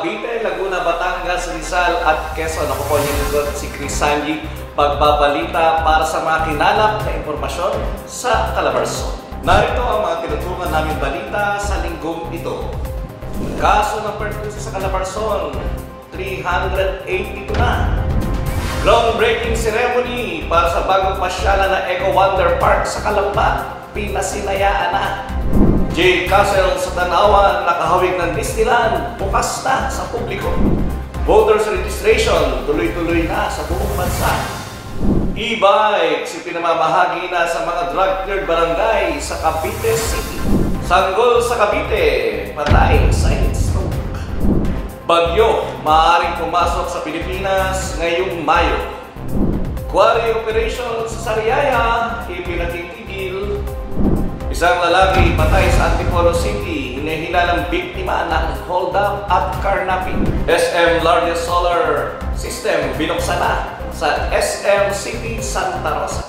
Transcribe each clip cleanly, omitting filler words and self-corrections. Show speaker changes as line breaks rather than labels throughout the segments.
Cavite, Laguna, Batangas, Rizal at Quezon. Ako po si Chris Sanji, pagbabalita para sa mga kinalap na impormasyon sa Calabarzon. Narito ang mga tinutukan namin balita sa linggong ito. Kaso ng pertusis sa Calabarzon, 382 na. Groundbreaking ceremony para sa bagong pasyalan na Eco Wonder Park sa Calamba, pinasinayaan na. J. Castle sa Tanawan, nakahawig ng Disneyland, bukas na sa publiko. Voters registration, tuloy-tuloy na sa buong bansa. E-bikes, ipinamamahagi na sa mga drug-cleared barangay sa Cavite City. Sanggol sa Cavite, patay sa heatstroke. Bagyo, maaaring pumasok sa Pilipinas ngayong Mayo. Quarry operation sa Sariaya, ipinatitigil. Isang lalaki patay sa Antipolo City, hinihilalang biktima ng hold-up at carnapping. SM largest solar system binuksan na sa SM City Santa Rosa.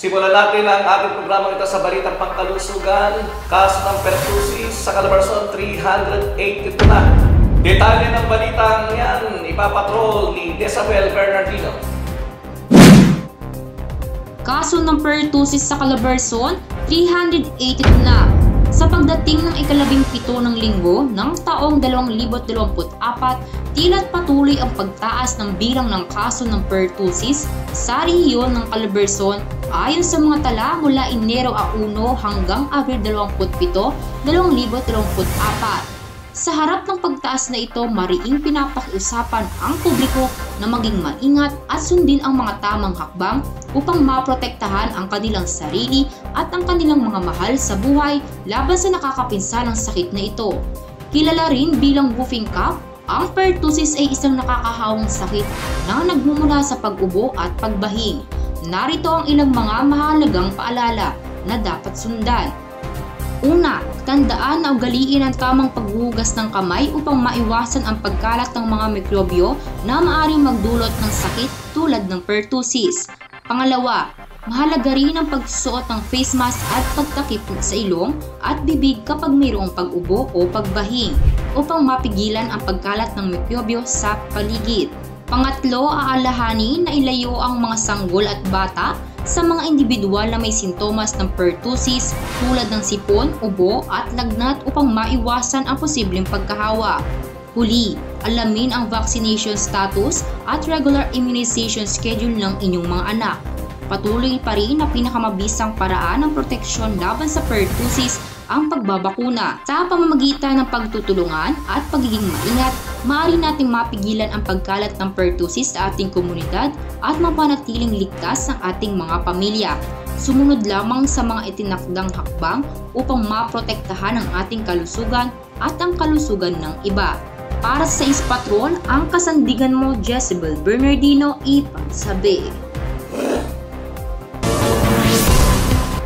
Simulan natin ang ating programa ito sa balitang pangkalusugan. Kaso ng pertusis sa Calabarzon, 382 na. Detalye ng balitang yan, ipapatrol ni Isabel Bernardino.
Kaso ng pertusis sa Calabarzon, 382 na. Sa pagdating ng ika-17 ng linggo ng taong 2024, tila patuloy ang pagtaas ng bilang ng kaso ng pertusis sa rehiyon ng Calabarzon ayon sa mga tala mula Enero 1 hanggang Abril 27, 2024. Sa harap ng pagtaas na ito, mariing pinapakiusapan ang publiko na maging maingat at sundin ang mga tamang hakbang upang maprotektahan ang kanilang sarili at ang kanilang mga mahal sa buhay laban sa nakakapinsalang sakit na ito. Kilala rin bilang whooping cough, ang pertusis ay isang nakakahawang sakit na nagmumula sa pag-ubo at pagbahing. Narito ang ilang mga mahalagang paalala na dapat sundan. Una, tandaan na ugaliin ang tamang paghuhugas ng kamay upang maiwasan ang pagkalat ng mga mikrobyo na maaaring magdulot ng sakit tulad ng pertusis. Pangalawa, mahalaga rin ang pagsusuot ng face mask at pagtakip sa ilong at bibig kapag mayroong pag-ubo o pagbahing upang mapigilan ang pagkalat ng mikrobyo sa paligid. Pangatlo, aalahanin na ilayo ang mga sanggol at bata sa mga individual na may sintomas ng pertusis tulad ng sipon, ubo at lagnat upang maiwasan ang posibleng pagkahawa. Huli, alamin ang vaccination status at regular immunization schedule ng inyong mga anak. Patuloy pa rin na pinakamabisang paraan ng proteksyon laban sa pertusis ang pagbabakuna. Sa pamamagitan ng pagtutulungan at pagiging maingat, maaari nating mapigilan ang pagkalat ng pertusis sa ating komunidad at mapanatiling ligtas ang ating mga pamilya. Sumunod lamang sa mga itinakdang hakbang upang maprotektahan ang ating kalusugan at ang kalusugan ng iba. Para sa Ispatrol, ang kasandigan mo, Jezebel Bernardino, ipagsabi.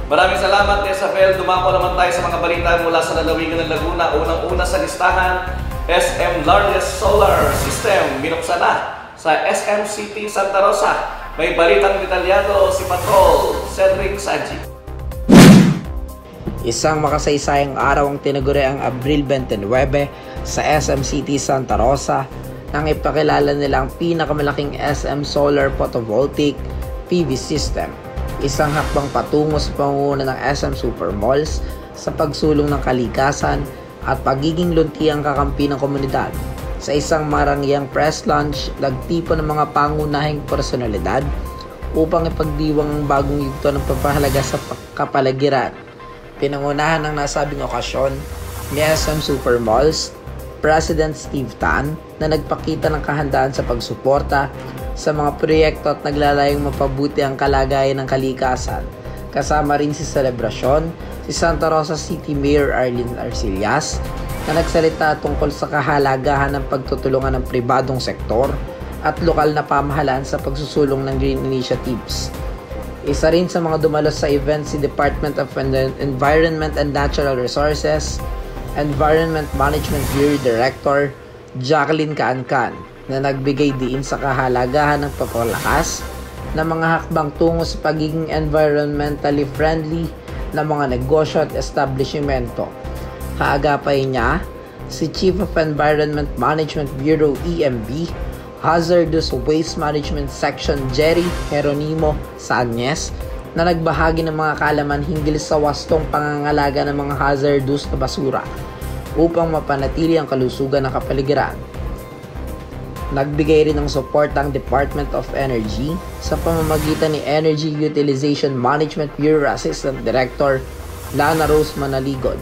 Maraming salamat, Isabel. Dumako naman tayo sa mga balita mula sa lalawigan ng Laguna. Unang-una sa listahan, SM largest solar system binuksan na sa SM City Santa Rosa. May balitang detalyado si Patrol Cedric Sanji.
Isang makasaysayang araw ang tinaguri ang Abril 29 sa SM City Santa Rosa nang ipakilala nilang pinakamalaking SM solar photovoltaic PV system. Isang hakbang patungo sa pamumuno ng SM Supermalls sa pagsulong ng kalikasan at pagiging luntiang kakampi ng komunidad. Sa isang marangyang press launch, nagtipon ng mga pangunahing personalidad upang ipagdiwang ang bagong yugto ng pagpapahalaga sa kapaligiran. Pinangunahan ng nasabing okasyon ni SM Supermalls President Steve Tan na nagpakita ng kahandaan sa pagsuporta sa mga proyekto at naglalayong mapabuti ang kalagayan ng kalikasan. Kasama rin si selebrasyon si Santa Rosa City Mayor Arlene Arcillas na nagsalita tungkol sa kahalagahan ng pagtutulungan ng pribadong sektor at lokal na pamahalaan sa pagsusulong ng green initiatives. Isa rin sa mga dumalos sa event si Department of Environment and Natural Resources, Environment Management Bureau Director Jacqueline Caancan, na nagbigay diin sa kahalagahan ng pagpapalakas ng mga hakbang tungo sa pagiging environmentally friendly na mga negosyo at establishmento. Kaagapay niya si Chief of Environment Management Bureau EMB, Hazardous Waste Management Section Jerry Geronimo Sañez, na nagbahagi ng mga kaalaman hinggil sa wastong pangangalaga ng mga hazardous na basura upang mapanatili ang kalusugan ng kapaligiran. Nagbigay rin ng suporta ang Department of Energy sa pamamagitan ni Energy Utilization Management Bureau Assistant Director Lana Rose Manaligod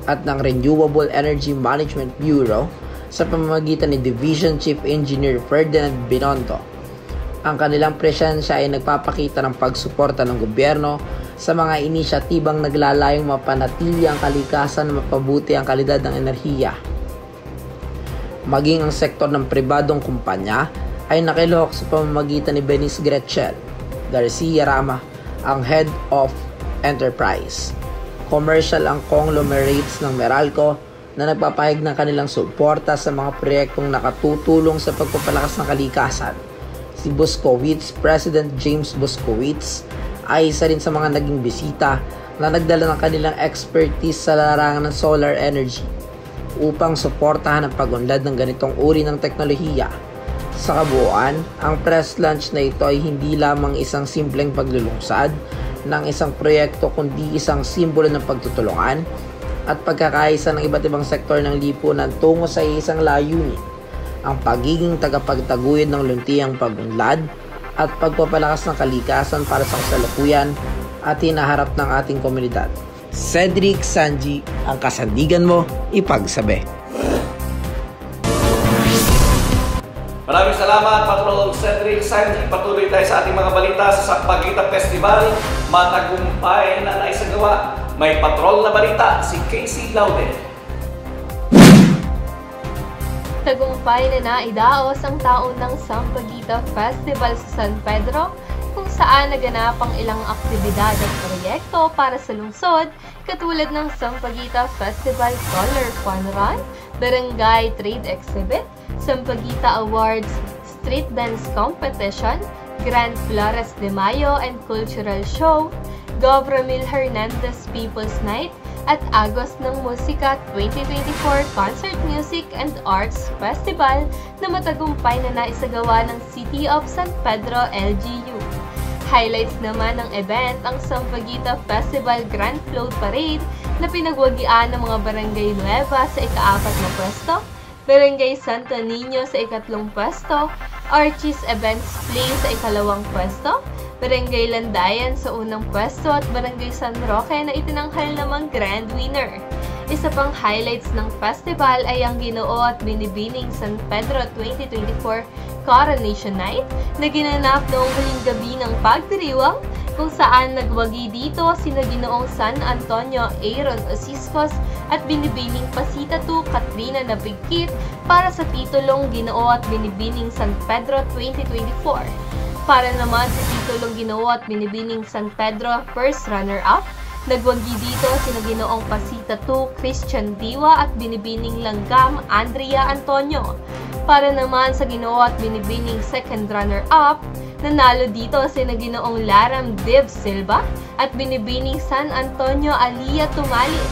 at ng Renewable Energy Management Bureau sa pamamagitan ni Division Chief Engineer Ferdinand Binondo. Ang kanilang presensya ay nagpapakita ng pagsuporta ng gobyerno sa mga inisyatibang naglalayong mapanatili ang kalikasan na mapabuti ang kalidad ng enerhiya. Maging ang sektor ng pribadong kumpanya ay nakilahok sa pamamagitan ni Benice Gretchen Garcia Rama, ang Head of Enterprise. Commercial ang conglomerates ng Meralco na nagpapahayag ng kanilang suporta sa mga proyektong nakatutulong sa pagpapalakas ng kalikasan. Si Boskowitz, President James Boskowitz, ay isa rin sa mga naging bisita na nagdala ng kanilang expertise sa larangan ng solar energy upang suportahan ang pag-unlad ng ganitong uri ng teknolohiya. Sa kabuuan, ang press launch na ito ay hindi lamang isang simpleng paglulungsad ng isang proyekto kundi isang simbolo ng pagtutulungan at pagkakaisa ng iba't ibang sektor ng lipunan tungo sa isang layunin, ang pagiging tagapagtaguyod ng luntiang pag-unlad at pagpapalakas ng kalikasan para sa kasalukuyan at hinaharap ng ating komunidad. Cedric Sanji, ang kasandigan mo, ipagsabi.
Maraming salamat, Patrol Cedric Sanji. Patuloy tayo sa ating mga balita sa Sampaguita Festival. Matagumpay na naisagawa. May patrol na balita, si Casey Laude.
Tagumpay na naidaos ang taon ng Sampaguita Festival sa San Pedro, kung saan naganap ang ilang aktibidad at proyekto para sa lungsod, katulad ng Sampaguita Festival Color Fun Run, Barangay Trade Exhibit, Sampaguita Awards, Street Dance Competition, Grand Flores de Mayo and Cultural Show, Govramil Hernandez People's Night, at Agos ng Musika 2024 Concert Music and Arts Festival na matagumpay na naisagawa ng City of San Pedro LGU. Highlights naman ng event ang Sampaguita Festival Grand Float Parade na pinagwagian ng mga Barangay Nueva sa ika-4 na pwesto, Barangay Santo Niño sa ika-3 pwesto, Archie's Events Place sa ika-2 pwesto, Barangay Landayan sa unang pwesto at Barangay San Roque na itinanghal namang grand winner. Isa pang highlights ng festival ay ang Ginoo at Binibining San Pedro 2024 Coronation Night na ginanap noong huling gabi ng pagdiriwang, kung saan nagwagi dito sina Ginoong San Antonio Aaron Osiscos at Binibining Pasita II Katrina Nabigkit para sa titulong Ginoo at Binibining San Pedro 2024. Para naman sa titulong Ginoo at Binibining San Pedro First Runner-Up, nagwagi dito sina Ginoong Pasita II Christian Diwa at Binibining Langgam Andrea Antonio. Para naman sa Ginoo at Binibining Second Runner-Up, nanalo dito sina Ginoong Laram Div Silva at Binibining San Antonio Alia Tumalin.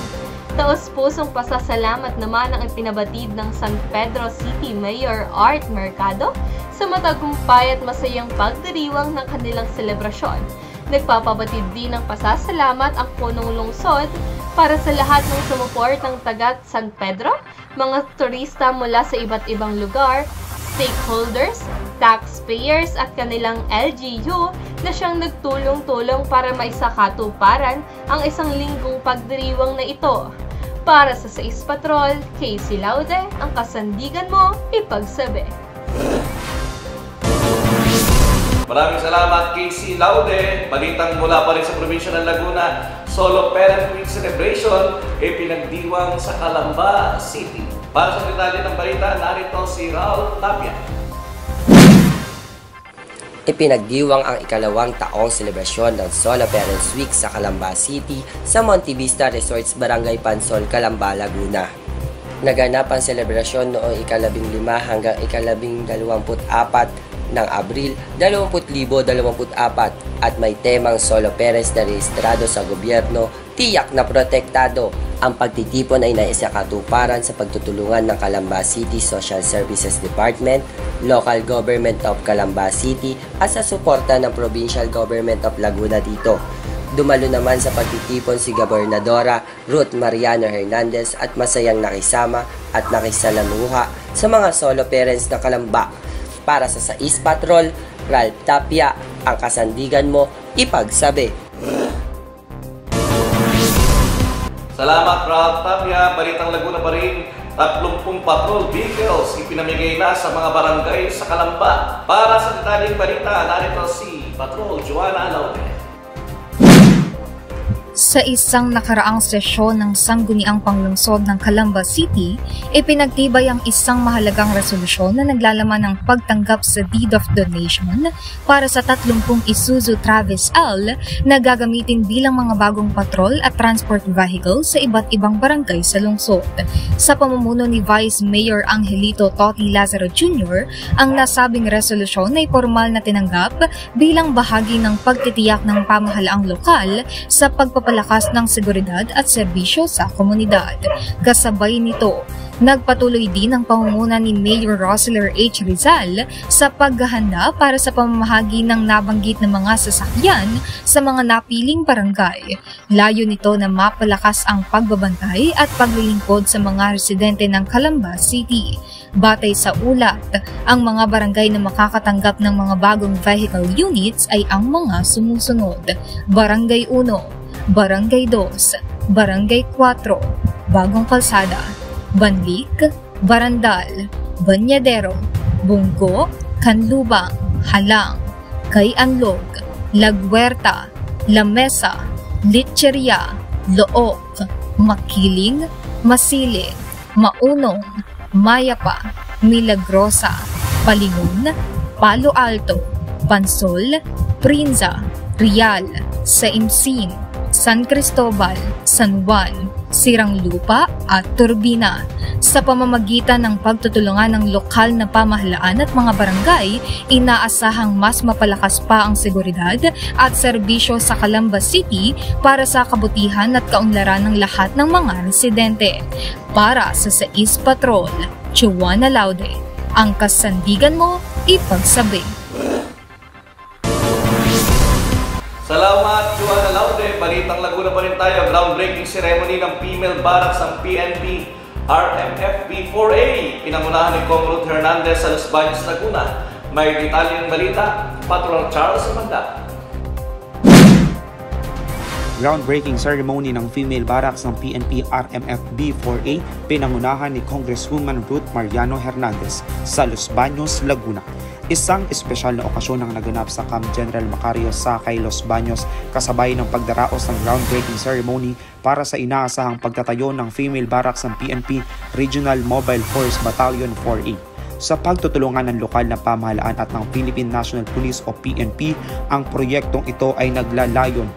Taos-pusong pasasalamat naman ang ipinabatid ng San Pedro City Mayor Art Mercado sa matagumpay at masayang pagdiriwang ng kanilang selebrasyon. Nagpapabatid din ng pasasalamat ang punong lungsod para sa lahat ng sumuportang taga San Pedro, mga turista mula sa iba't ibang lugar, stakeholders, taxpayers at kanilang LGU na siyang nagtulong-tulong para maisakatuparan ang isang linggong pagdiriwang na ito. Para sa 6 Patrol, Casey Laude, ang kasandigan mo, ipagsabi.
Maraming salamat, Casey Laude. Balitang mula pa rin sa probinsya ng Laguna, Solo Parent Week Celebration ay pinagdiwang sa Calamba City. Para sa detalye ng balita, narito si Raul Tapia.
Ipinagdiwang ang ikalawang taong selebrasyon ng Solo Parents Week sa Calamba City sa Monte Vista Resorts, Barangay Pansol, Calamba, Laguna. Naganap ang selebrasyon noong 15 hanggang 24 ng Abril 2024 at may temang solo parents na rehistrado sa gobyerno, tiyak na protektado. Ang pagtitipon ay naisakatuparan sa pagtutulungan ng Calamba City Social Services Department, Local Government of Calamba City at sa suporta ng Provincial Government of Laguna dito. Dumalo naman sa pagtitipon si Gobernadora Ruth Mariano Hernandez at masayang nakisama at nakisalamuha sa mga solo parents ng Calamba. Para sa Sais Patrol, Ralph Tapia, ang kasandigan mo, ipagsabi.
Salamat, Ralph Tapia. Balitang Laguna pa rin, 30 patrol vehicles ipinamigay na sa mga barangay sa Calamba. Para sa detalyeng balita, narito si Patrol Joanna Laude.
Sa isang nakaraang sesyon ng Sangguniang Panglungsod ng Calamba City, ipinagtibay ang isang mahalagang resolusyon na naglalaman ng pagtanggap sa deed of donation para sa 30 Isuzu Travis L na gagamitin bilang mga bagong patrol at transport vehicle sa iba't ibang barangay sa lungsod. Sa pamumuno ni Vice Mayor Angelito Toti Lazaro Jr., ang nasabing resolusyon ay formal na tinanggap bilang bahagi ng pagtitiyak ng pamahalaang lokal sa pagpapalakas ng seguridad at serbisyo sa komunidad. Kasabay nito, nagpatuloy din ang pamumuno ni Mayor Roseler H. Rizal sa paghahanda para sa pamamahagi ng nabanggit na mga sasakyan sa mga napiling barangay. Layo nito na mapalakas ang pagbabantay at paglilingkod sa mga residente ng Calamba City. Batay sa ulat, ang mga barangay na makakatanggap ng mga bagong vehicle units ay ang mga sumusunod: Barangay 1, Barangay 2, Barangay 4, Bagong Kalsada, Banlik, Barandal, Banyadero, Bunggo, Canlubang, Halang, Kayanlog, Laghuerta, Lamesa, Litcheria, Look, Makiling, Masilid, Maunong, Mayapa, Milagrosa, Palingon, Palo Alto, Pansol, Prinza, Rial, Saimsin, San Cristobal, San Juan, Siranglupa at Turbina. Sa pamamagitan ng pagtutulungan ng lokal na pamahalaan at mga barangay, inaasahang mas mapalakas pa ang seguridad at serbisyo sa Calamba City para sa kabutihan at kaunlaran ng lahat ng mga residente. Para sa Sais Patrol, Joanna Laude, ang kasandigan mo, ipagsabi.
Salamat, Joanna Laude. Balitang Laguna pa rin tayo. Groundbreaking ceremony ng female barracks ng PNP RMFB 4A. Pinangunahan ni Cong Ruth Hernandez sa Los Baños, Laguna. May detalyeng balita, Patrol Charles Amanda.
Groundbreaking ceremony ng female barracks ng PNP RMFB 4A pinangunahan ni Congresswoman Ruth Mariano Hernandez sa Los Baños, Laguna. Isang espesyal na okasyon ang naganap sa Camp General Macario Sakay, Los Baños kasabay ng pagdaraos ng groundbreaking ceremony para sa inaasahang pagtatayo ng female barracks ng PNP Regional Mobile Force Battalion 4A. Sa pagtutulungan ng lokal na pamahalaan at ng Philippine National Police o PNP, ang proyektong ito ay naglalayon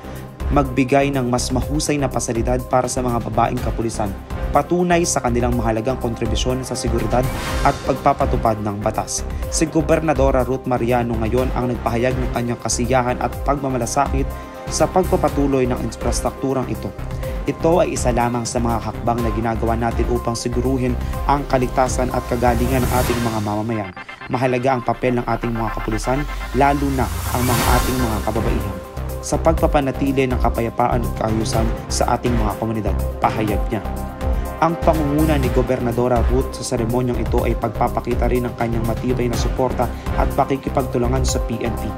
magbigay ng mas mahusay na pasilidad para sa mga babaeng kapulisan, patunay sa kanilang mahalagang kontribusyon sa seguridad at pagpapatupad ng batas. Si Gobernadora Ruth Mariano ngayon ang nagpahayag ng kanyang kasiyahan at pagmamalasakit sa pagpapatuloy ng infrastrukturang ito. Ito ay isa lamang sa mga hakbang na ginagawa natin upang siguruhin ang kaligtasan at kagalingan ng ating mga mamamayan. Mahalaga ang papel ng ating mga kapulisan, lalo na ang mga ating mga kababaihan, sa pagpapanatili ng kapayapaan at kaayusan sa ating mga komunidad, pahayag niya. Ang pangunguna ni Gobernadora Ruth sa seremonyang ito ay pagpapakita rin ng kanyang matibay na suporta at pakikipagtulungan sa PNP.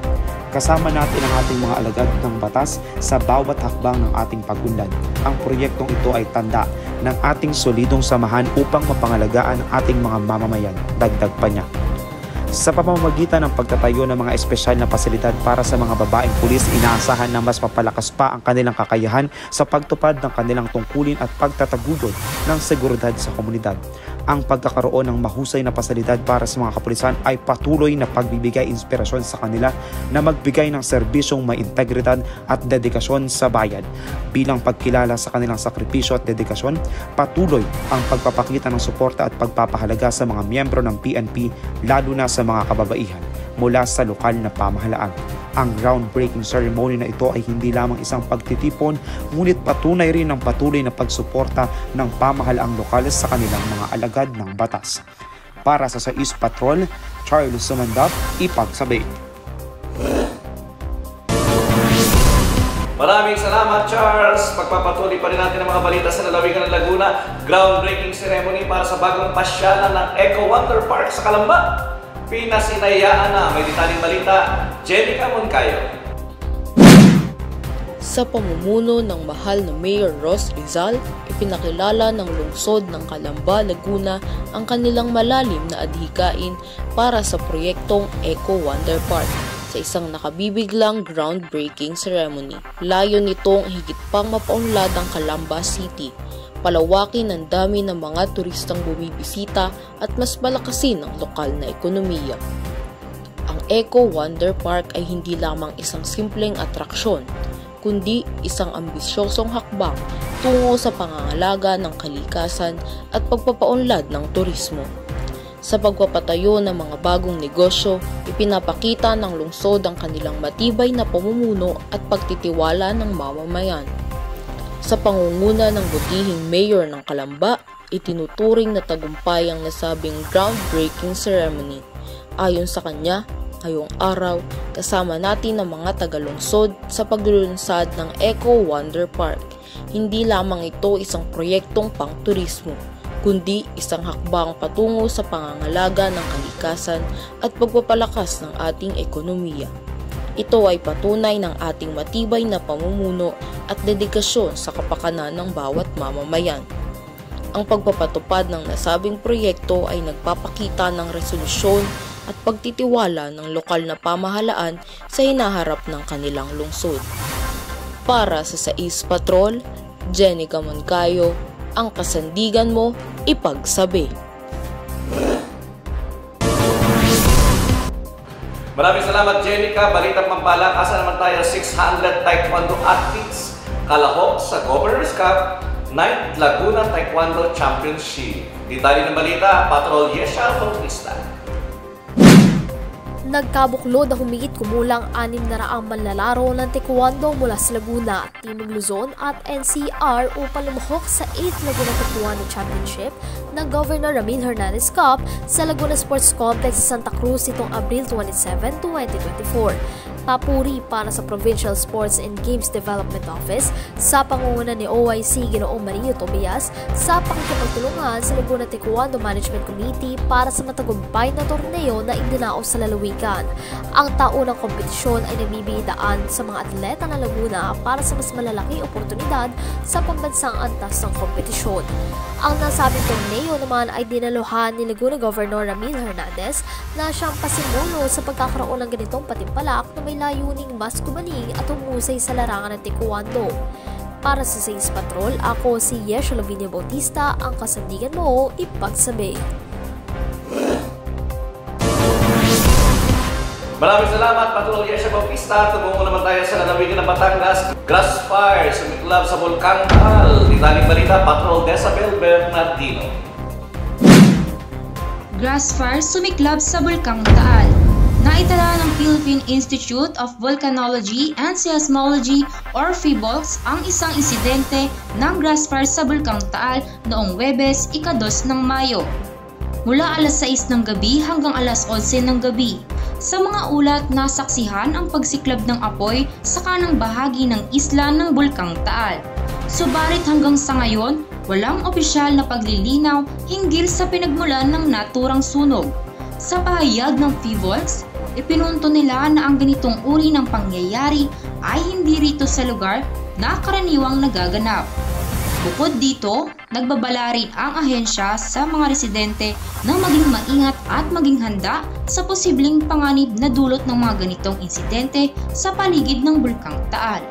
Kasama natin ang ating mga alagad ng batas sa bawat hakbang ng ating pag-unlad. Ang proyektong ito ay tanda ng ating solidong samahan upang mapangalagaan ang ating mga mamamayan, dagdag pa niya. Sa pamamagitan ng pagtatayo ng mga espesyal na pasilidad para sa mga babaeng pulis, inaasahan na mas mapalakas pa ang kanilang kakayahan sa pagtupad ng kanilang tungkulin at pagtataguyod ng seguridad sa komunidad. Ang pagkakaroon ng mahusay na pasilidad para sa mga kapulisan ay patuloy na pagbibigay inspirasyon sa kanila na magbigay ng serbisyong may integridad at dedikasyon sa bayan. Bilang pagkilala sa kanilang sakripisyo at dedikasyon, patuloy ang pagpapakita ng suporta at pagpapahalaga sa mga miyembro ng PNP, lalo na sa mga kababaihan mula sa lokal na pamahalaan. Ang groundbreaking ceremony na ito ay hindi lamang isang pagtitipon, ngunit patunay rin ng patuloy na pagsuporta ng pamahalaang lokal sa kanilang mga alagad ng batas. Para sa 6 Patrol, Charles Sumandap, Ipagsabi.
Maraming salamat, Charles. Pagpapatuloy pa rin natin ang mga balita sa lalawigan ng Laguna. Groundbreaking ceremony para sa bagong pasyalan ng Eco Wonder Park sa Calamba. Pinasinayaan na. May detaling balita, Jenica Moncayo.
Sa pamumuno ng mahal na Mayor Ross Rizal, ipinakilala ng lungsod ng Calamba, Laguna ang kanilang malalim na adhikain para sa proyektong Eco Wonder Park sa isang nakabibiglang groundbreaking ceremony. Layo nitong higit pang mapaunlad ang Calamba City, palawakin ang dami ng mga turistang bumibisita at mas malakasin ang lokal na ekonomiya. Ang Eco Wonder Park ay hindi lamang isang simpleng atraksyon, kundi isang ambisyosong hakbang tungo sa pangangalaga ng kalikasan at pagpapaunlad ng turismo. Sa pagpapatayo ng mga bagong negosyo, ipinapakita ng lungsod ang kanilang matibay na pamumuno at pagtitiwala ng mamamayan. Sa pangunguna ng butihing mayor ng Calamba, itinuturing na tagumpay ang nasabing groundbreaking ceremony. Ayon sa kanya, ngayong araw, kasama natin ang mga tagalungsod sa paglulunsad ng Eco Wonder Park. Hindi lamang ito isang proyektong pang-turismo, kundi isang hakbang patungo sa pangangalaga ng kalikasan at pagpapalakas ng ating ekonomiya. Ito ay patunay ng ating matibay na pamumuno at dedikasyon sa kapakanan ng bawat mamamayan. Ang pagpapatupad ng nasabing proyekto ay nagpapakita ng resolusyon at pagtitiwala ng lokal na pamahalaan sa hinaharap ng kanilang lungsod. Para sa 6 Patrol, Jenica Moncayo, ang kasandigan mo, ipagsabi.
Maraming salamat, Jenica. Balitang pampalakasan naman tayo, 600 Taekwondo athletes kalahok sa Governor's Cup 9th Laguna Taekwondo Championship. Detalye ng balita, Patrol Yesha Bautista.
Nagkabuklod na humigit kumulang 600 manlalaro ng taekwondo mula sa Laguna, Timog Luzon at NCR upang lumahok sa 8th Laguna Taekwondo Championship ng Governor Ramil Hernandez Cup sa Laguna Sports Complex sa Santa Cruz nitong Abril 27, 2024. Papuri para sa Provincial Sports and Games Development Office sa pangunguna ni OIC Ginoong Mario Tobias sa pakikipagtulungan sa Laguna Taekwondo Management Committee para sa matagumpay na torneo na idinaos sa lalawigan. Ang taunang kompetisyon ay nagbibigay daan sa mga atleta ng Laguna para sa mas malalaki oportunidad sa pambansang antas ng kompetisyon. Ang nasabing torneo naman ay dinaluhan ni Laguna Governor Ramil Hernandez na siyang pasimulo sa pagkakaroon ng ganitong patimpalak na may layuning mas kumaling at humusay sa larangan ng taekwondo. Para sa 6 Patrol, ako si Yesha Lavinia Bautista, ang kasandigan mo, ipagsabi.
Maraming salamat, Patrol Yesha Bautista. Tumungo naman tayo sa lalawigan ng Batangas. Grass fire sumiklab sa Bulkang Taal. Detaling balita, Patrol Desabel Bernardino.
Grass fire sumiklab sa Bulkang Taal. Naitala ng Philippine Institute of Volcanology and Seismology or PHIVOLCS ang isang insidente ng grass fire sa Bulkang Taal noong Huwebes, ika-2 ng Mayo. Mula alas 6 ng gabi hanggang alas 11 ng gabi. Sa mga ulat, nasaksihan ang pagsiklab ng apoy sa kanang bahagi ng isla ng Bulkang Taal. Subalit hanggang sa ngayon, walang opisyal na paglilinaw hinggil sa pinagmulan ng naturang sunog. Sa pahayag ng PHIVOLCS, ipinunto nila na ang ganitong uri ng pangyayari ay hindi rito sa lugar na karaniwang nagaganap. Bukod dito, nagbabala rin ang ahensya sa mga residente na maging maingat at maging handa sa posibleng panganib na dulot ng mga ganitong insidente sa paligid ng Bulkang Taal.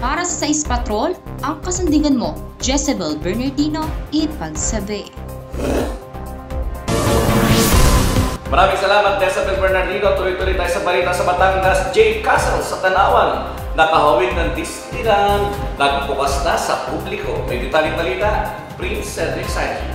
Para sa 6 Patrol, ang kasandigan mo, Jezebel Bernardino, ipagsabi.
Maraming salamat, Jezebel Bernardino. Tuloy-tuloy tayo sa balita sa Batangas. J. Castle sa Tanawan, nakahawig ng Disneyland, nagbukas na sa publiko. May detaling balita, Prince Cedric Sanji.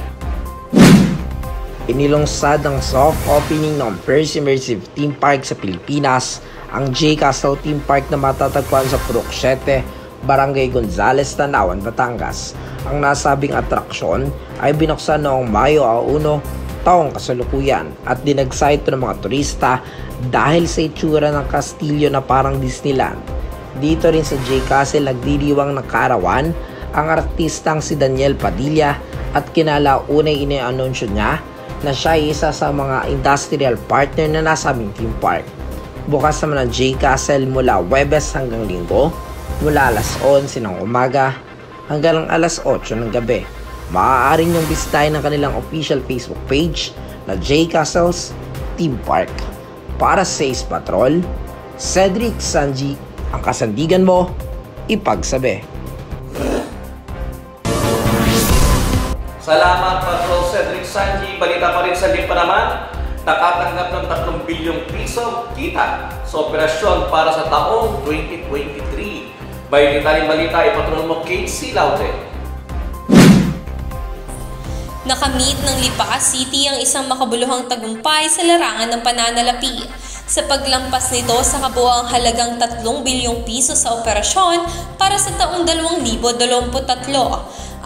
Inilungsad ang soft opening ng first immersive theme park sa Pilipinas, ang J. Castle Theme Park na matatagpuan sa Purok 7, Barangay Gonzales, Tanawan, Batangas. Ang nasabing atraksyon ay binuksan noong Mayo 1, taong kasalukuyan at dinagsay ito ng mga turista dahil sa itsura ng kastilyo na parang Disneyland. Dito rin sa J. Castle nagdiriwang ng kaarawan ang artistang si Daniel Padilla at kinalaunay inianunsyo niya na siya ay isa sa mga industrial partner na nasabing theme park. Bukas naman ang J. Castle mula Huwebes hanggang Linggo, mula alas 11 ng umaga hanggang alas 8 ng gabi. Maaari niyong bisitahin ang kanilang official Facebook page na J. Castles Theme Park. Para sa 6 Patrol, Cedric Sanji, ang kasandigan mo, ipagsabi.
Salamat, Patrol Cedric Sanji. Balita pa rin sa Lipa naman, nakatanggap ng 3 bilyong piso kita sa operasyon para sa taong 2023. May detaling balita, ipatrol mo Casey Laude.
Nakamit ng Lipa City ang isang makabuluhang tagumpay sa larangan ng pananalapi sa paglampas nito sa kabuuang halagang 3 bilyong piso sa operasyon para sa taong 2023.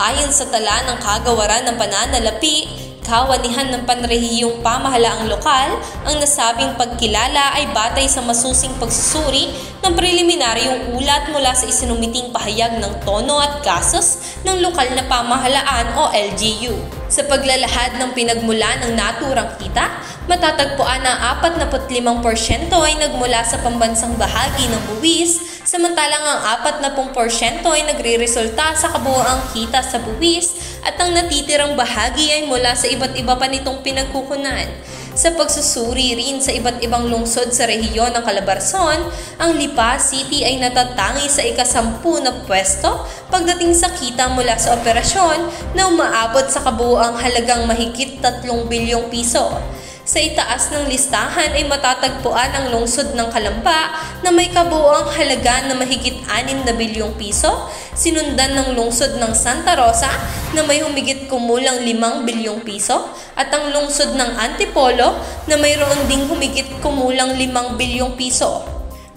Ayon sa tala ng kagawaran ng pananalapi, kawanihan ng panrehiyong pamahalaang lokal, ang nasabing pagkilala ay batay sa masusing pagsusuri ng preliminaryong ulat mula sa isinumiting pahayag ng tono at gastos ng lokal na pamahalaan o LGU. Sa paglalahad ng pinagmula ng naturang kita, matatagpuan na 45% ay nagmula sa pambansang bahagi ng buwis, samantalang ang 40% ay nagreresulta sa kabuuang kita sa buwis at ang natitirang bahagi ay mula sa iba't iba pa nitong pinagkukunan. Sa pagsusuri rin sa iba't ibang lungsod sa rehiyon ng Calabarzon, ang Lipa City ay natatangi sa ika-10 na pwesto pagdating sa kita mula sa operasyon na umaabot sa kabuuang halagang mahigit 3 bilyong piso. Sa itaas ng listahan ay matatagpuan ang lungsod ng Calamba na may kabuuang halaga na mahigit 6 na bilyong piso, sinundan ng lungsod ng Santa Rosa na may humigit kumulang 5 bilyong piso, at ang lungsod ng Antipolo na mayroon ding humigit kumulang 5 bilyong piso.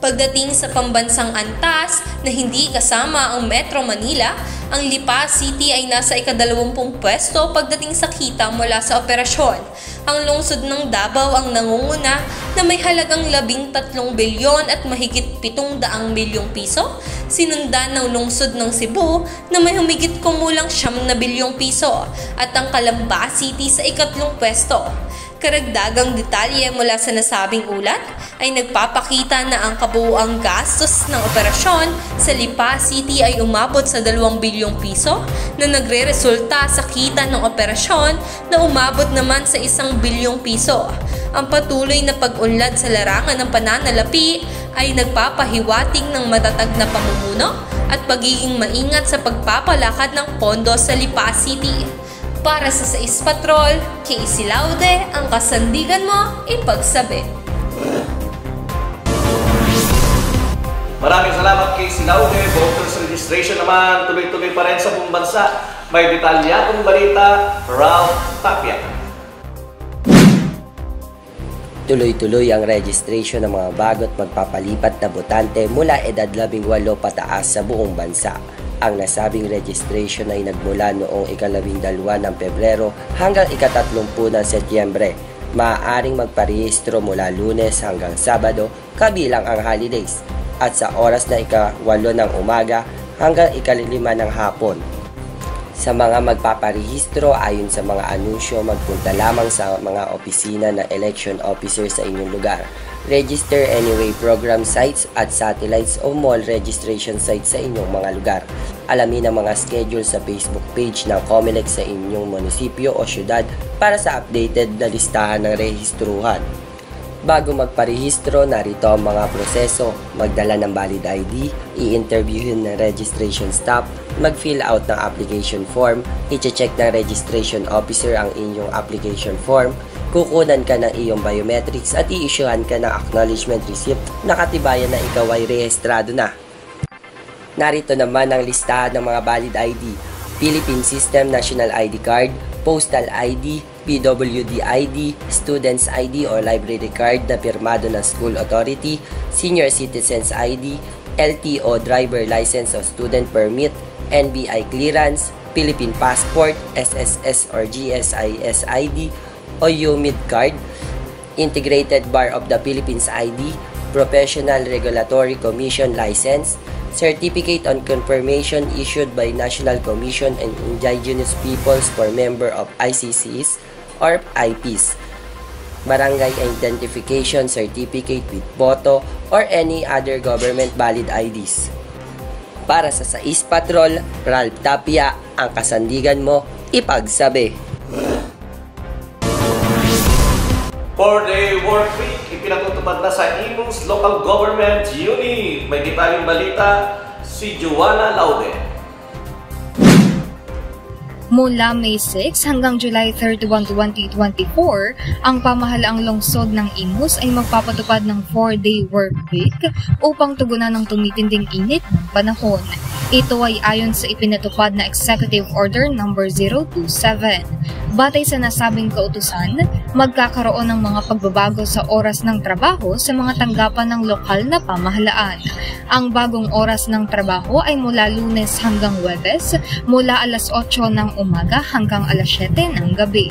Pagdating sa pambansang antas na hindi kasama ang Metro Manila, ang Lipa City ay nasa ika-20 pwesto pagdating sa kita mula sa operasyon. Ang lungsod ng Davao ang nangunguna na may halagang 13 bilyon at mahigit 700 bilyong piso, sinundan ng lungsod ng Cebu na may humigit kumulang 9 na bilyong piso, at ang Calamba City sa ika-3 pwesto. Karagdagang detalye mula sa nasabing ulat ay nagpapakita na ang kabuuang gastos ng operasyon sa Lipa City ay umabot sa 2 bilyong piso na nagre-resulta sa kita ng operasyon na umabot naman sa 1 bilyong piso. Ang patuloy na pag-unlad sa larangan ng pananalapi ay nagpapahiwatig ng matatag na pamumuno at pagiging maingat sa pagpapalakad ng pondo sa Lipa City. Para sa 6 Patrol, Casey Laude, ang kasandigan mo, ipagsabi.
Maraming salamat, Casey Laude. Voters registration naman, tuloy-tuloy pa rin sa buong bansa. May detalyadong balita, Ralph Tapia.
Tuloy-tuloy ang registration ng mga bago't magpapalipat na botante mula edad 18 pataas sa buong bansa. Ang nasabing registration ay nagmula noong ika-12 ng Pebrero hanggang ika-30 ng Setyembre. Maaaring magparehistro mula Lunes hanggang Sabado kabilang ang holidays at sa oras na ika-8 ng umaga hanggang ika-5 ng hapon. Sa mga magpaparehistro, ayon sa mga anunsyo, magpunta lamang sa mga opisina ng election officer sa inyong lugar. Register Anyway program sites at satellites o mall registration sites sa inyong mga lugar. Alamin ang mga schedule sa Facebook page ng COMELEC sa inyong munisipyo o syudad para sa updated na listahan ng rehistruhan. Bago magparehistro, narito ang mga proseso: magdala ng valid ID, i-interviewin ng registration staff, mag-fill out ng application form, i-check ng registration officer ang inyong application form, kukunan ka ng iyong biometrics at i-issuehan ka ng acknowledgement receipt na katibayan na ikaw ay rehistrado na. Narito naman ang listahan ng mga valid ID: Philippine System National ID Card, Postal ID, PWD ID, Students ID or Library Card na pirmado ng School Authority, Senior Citizens ID, LTO Driver License o Student Permit, NBI Clearance, Philippine Passport, SSS or GSIS ID o UMID Card, Integrated Bar of the Philippines ID, Professional Regulatory Commission License, Certificate on Confirmation issued by National Commission on Indigenous Peoples for member of ICCs or IPs, Barangay Identification Certificate with photo or any other government valid IDs. Para sa Sais Patrol, Ralph Tapia, ang kasandigan mo, ipagsabi.
4-day work week, ipinatutupad na sa Imus Local Government Unit. May detalyong balita si Joanna Laude.
Mula May 6 hanggang July 31, 2024, ang pamahalaang lungsod ng Imus ay magpapatupad ng 4-day work week upang tugunan ng tumitinding init ng panahon. Ito ay ayon sa ipinatupad na Executive Order No. 027. Batay sa nasabing kautusan, magkakaroon ng mga pagbabago sa oras ng trabaho sa mga tanggapan ng lokal na pamahalaan. Ang bagong oras ng trabaho ay mula Lunes hanggang Huwebes, mula alas 8 ng umaga hanggang alas 7 ng gabi.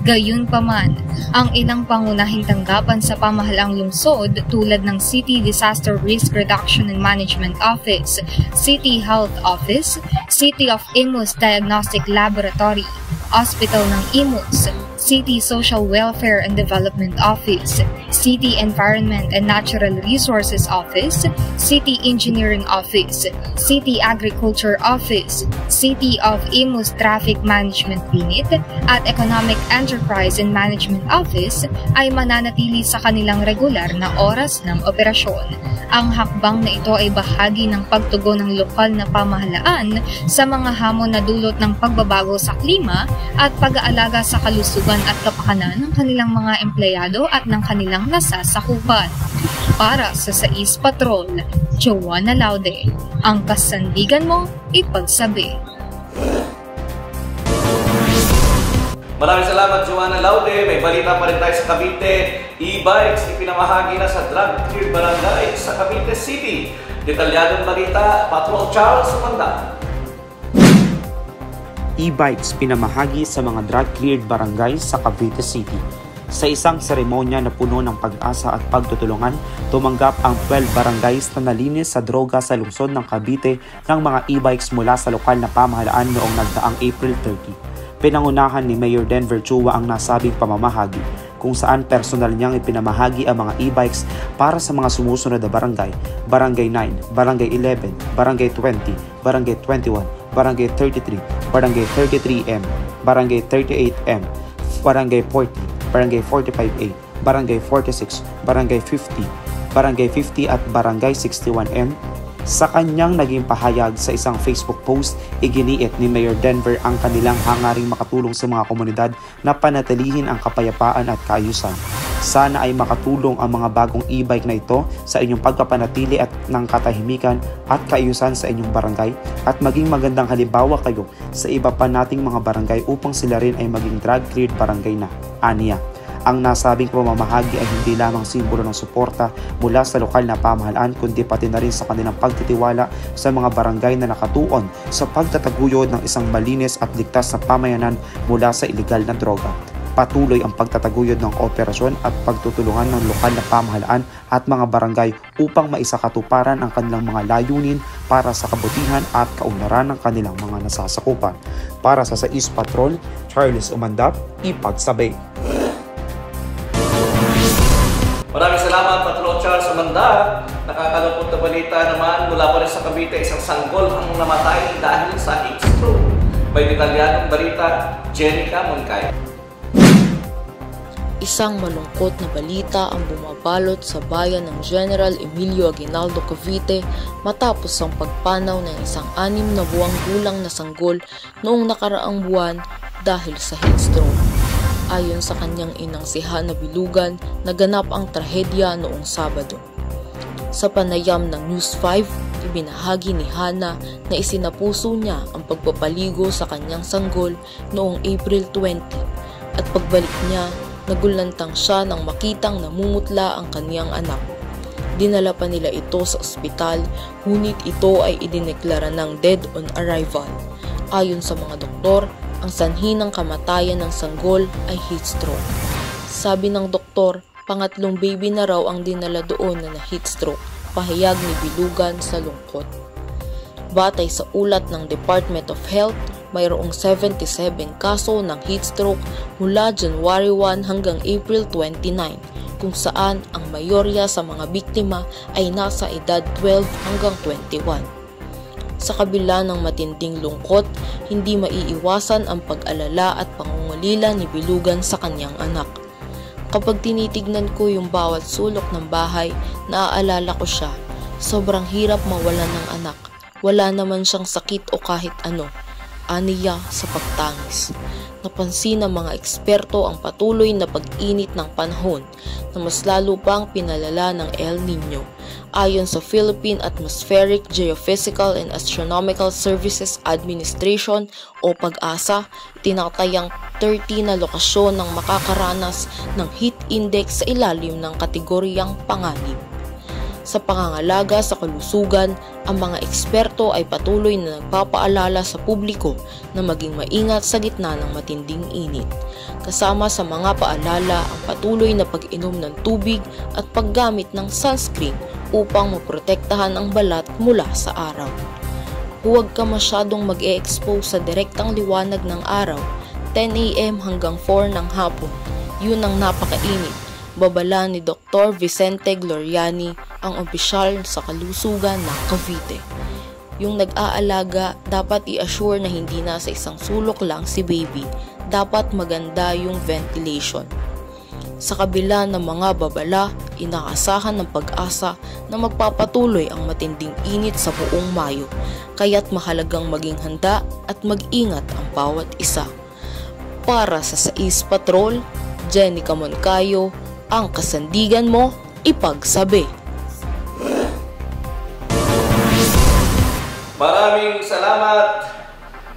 Gayunpaman, ang ilang pangunahing tanggapan sa pamahalaang lungsod tulad ng City Disaster Risk Reduction and Management Office, City Health Office, City of Imus Diagnostic Laboratory, Hospital ng Imus, City Social Welfare and Development Office, City Environment and Natural Resources Office, City Engineering Office, City Agriculture Office, City of Imus Traffic Management Unit, at Economic Enterprise and Management Office ay mananatili sa kanilang regular na oras ng operasyon. Ang hakbang na ito ay bahagi ng pagtugon ng lokal na pamahalaan sa mga hamon na dulot ng pagbabago sa klima at pag-aalaga sa kalusugan at kapakanan ng kanilang mga empleyado at ng kanilang nasasakupan. Para sa Sais Patrol, Joanna Laude, ang kasandigan mo, ipagsabi.
Maraming salamat, Joanna Laude. May balita pa rin tayo sa Cavite. E-bikes ipinamahagi na sa drug-cleared barangay sa Cavite City. Detalyadong balita, Patrol Charles Sumanda.
E-bikes pinamahagi sa mga drug-cleared barangay sa Cavite City. Sa isang seremonya na puno ng pag-asa at pagtutulungan, tumanggap ang 12 barangays na nalinis sa droga sa lungsod ng Cavite ng mga e-bikes mula sa lokal na pamahalaan noong nagdaang April 30. Pinangunahan ni Mayor Denver Chua ang nasabing pamamahagi, kung saan personal niyang ipinamahagi ang mga e-bikes para sa mga sumusunod na barangay: Barangay 9, Barangay 11, Barangay 20, Barangay 21, Barangay 33, Barangay 33M, Barangay 38M, Barangay 40, Barangay 45A, Barangay 46, Barangay 50, Barangay 50 at Barangay 61M. Sa kanyang naging pahayag sa isang Facebook post, iginiit ni Mayor Denver ang kanilang hangaring makatulong sa mga komunidad na panatilihin ang kapayapaan at kaayusan. Sana ay makatulong ang mga bagong e-bike na ito sa inyong pagpapanatili at ng katahimikan at kaayusan sa inyong barangay at maging magandang halimbawa kayo sa iba pa nating mga barangay upang sila rin ay maging drug-cleared barangay na, aniya. Ang nasabing pamamahagi ay hindi lamang simbolo ng suporta mula sa lokal na pamahalaan kundi pati na rin sa kanilang pagtitiwala sa mga barangay na nakatuon sa pagtataguyod ng isang malinis at ligtas na pamayanan mula sa ilegal na droga. Patuloy ang pagtataguyod ng operasyon at pagtutulungan ng lokal na pamahalaan at mga barangay upang maisakatuparan ang kanilang mga layunin para sa kabutihan at kaunlaran ng kanilang mga nasasakupan. Para sa 6 Patrol, Charles Umandap, Ipagsabi.
Maraming salamat, Patrol Charles Umanda. Nakakalungkot na balita naman mula pa rin sa Cavite, isang sanggol ang namatay dahil sa heat stroke. May detalyadong balita, Jenica Moncayo.
Isang malungkot na balita ang bumabalot sa bayan ng General Emilio Aguinaldo, Cavite matapos ang pagpanaw ng isang 6 na buwang gulang na sanggol noong nakaraang buwan dahil sa heat stroke. Ayon sa kanyang inang si Hana Bilugan, naganap ang trahedya noong Sabado. Sa panayam ng News 5, ibinahagi ni Hana na isinapuso niya ang pagpapaligo sa kanyang sanggol noong April 20 at pagbalik niya, nagulantang siya nang makitang namumutla ang kaniyang anak. Dinala pa nila ito sa ospital, ngunit ito ay idineklara ng dead on arrival. Ayon sa mga doktor, ang sanhi ng kamatayan ng sanggol ay heat stroke. Sabi ng doktor, pangatlong baby na raw ang dinala doon na heat stroke, pahayag ni Bilugan sa lungkot. Batay sa ulat ng Department of Health, mayroong 77 kaso ng heat stroke mula January 1 hanggang April 29, kung saan ang mayorya sa mga biktima ay nasa edad 12 hanggang 21. Sa kabila ng matinding lungkot, hindi maiiwasan ang pag-alala at pangungulila ni Bilugan sa kanyang anak. Kapag tinitignan ko yung bawat sulok ng bahay, naaalala ko siya. Sobrang hirap mawalan ng anak. Wala naman siyang sakit o kahit ano. Aniya sa pagtangis. Napansin ng mga eksperto ang patuloy na pag-init ng panahon na mas lalo pang pinalala ng El Nino. Ayon sa Philippine Atmospheric, Geophysical and Astronomical Services Administration o PAGASA, tinatayang 30 na lokasyon ng makakaranas ng heat index sa ilalim ng kategoryang panganib. Sa pangangalaga sa kalusugan, ang mga eksperto ay patuloy na nagpapaalala sa publiko na maging maingat sa gitna ng matinding init. Kasama sa mga paalala ang patuloy na pag-inom ng tubig at paggamit ng sunscreen upang maprotektahan ang balat mula sa araw. Huwag ka masyadong mag-e-expose sa direktang liwanag ng araw, 10 AM hanggang 4 ng hapon. Yun ang napakainit. Babala ni Dr. Vicente Gloriani, ang opisyal sa kalusugan ng Cavite. Yung nag-aalaga, dapat i-assure na hindi nasa isang sulok lang si baby. Dapat maganda yung ventilation. Sa kabila ng mga babala, inaasahan ng PAGASA na magpapatuloy ang matinding init sa buong Mayo. Kaya't mahalagang maging handa at mag-ingat ang bawat isa. Para sa 6 Patrol, Jenica Moncayo, ang kasandigan mo, ipagsabi.
Maraming salamat,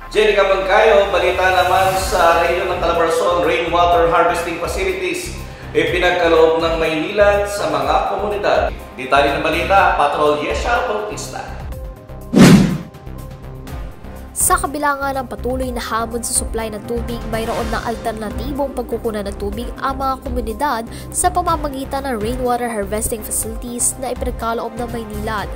Jenica Moncayo. Balita naman sa rehiyon ng Calabarzon, rainwater harvesting facilities pinagkaloob ng Maynila sa mga komunidad. Detalye ng balita, Patrol Yesha Bautista.
Sa kabila nga ng patuloy na hamon sa supply ng tubig, mayroon na alternatibong pagkukunan ng tubig ang mga komunidad sa pamamagitan ng rainwater harvesting facilities na ipinagkaloob ng Maynilad.